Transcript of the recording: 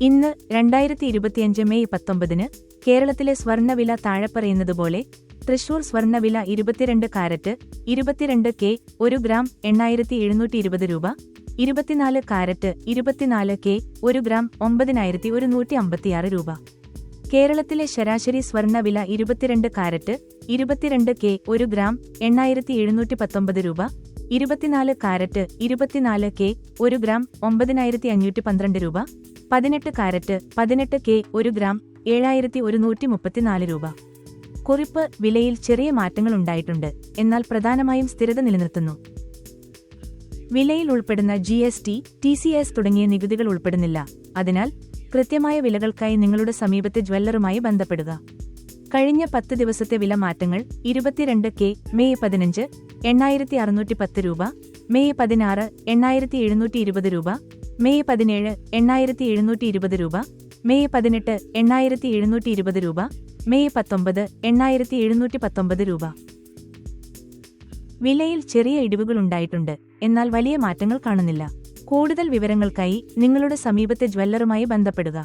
ഇന്ന് 2025 മെയ് 19 കേരളത്തിലെ സ്വർണ്ണവില താഴെപ്പറയുന്നതുപോലെ. തൃശൂർ സ്വർണ്ണവില 22 കാരറ്റ് 22 കെ 1 ഗ്രാം 8720 രൂപ. 24 കാരറ്റ് 24 കെ 1 ഗ്രാം 9156 രൂപ. കേരളത്തിലെ ശരാശരി സ്വർണ്ണവില 22 കാരറ്റ് 22 കെ 1 ഗ്രാം 8719 രൂപ. 24 കാരറ്റ് 24 കെ 1 ഗ്രാം 9512 രൂപ. 18 കാരറ്റ് 18 കെ 1 ഗ്രാം 7134 രൂപ. കുറിപ്പ്: വിലയിൽ ചെറിയ മാറ്റങ്ങളുണ്ടായിട്ടുണ്ട്, എന്നാൽ പ്രധാനമായും സ്ഥിരത നിലനിർത്തുന്നു. വിലയിൽ ഉൾപ്പെടുന്ന GST, TCS തുടങ്ങിയ നികുതികൾ ഉൾപ്പെടുന്നില്ല. അതിനാൽ കൃത്യമായ വിലകൾക്കായി നിങ്ങളുടെ സമീപത്തെ ജ്വല്ലറുമായി ബന്ധപ്പെടുക. കഴിഞ്ഞ 10 ദിവസത്തെ വില മാറ്റങ്ങൾ: 22 കെ മെയ് 15 8610 രൂപ, മെയ് 16 8720 രൂപ, മെയ് 17 8720 രൂപ, മെയ് 18 8720 രൂപ, മെയ് 19 8719 രൂപ. വിലയിൽ ചെറിയ ഇടിവുകളുണ്ടായിട്ടുണ്ട്, എന്നാൽ വലിയ മാറ്റങ്ങൾ കാണുന്നില്ല. കൂടുതൽ വിവരങ്ങൾക്കായി നിങ്ങളുടെ സമീപത്തെ ജ്വല്ലറുമായി ബന്ധപ്പെടുക.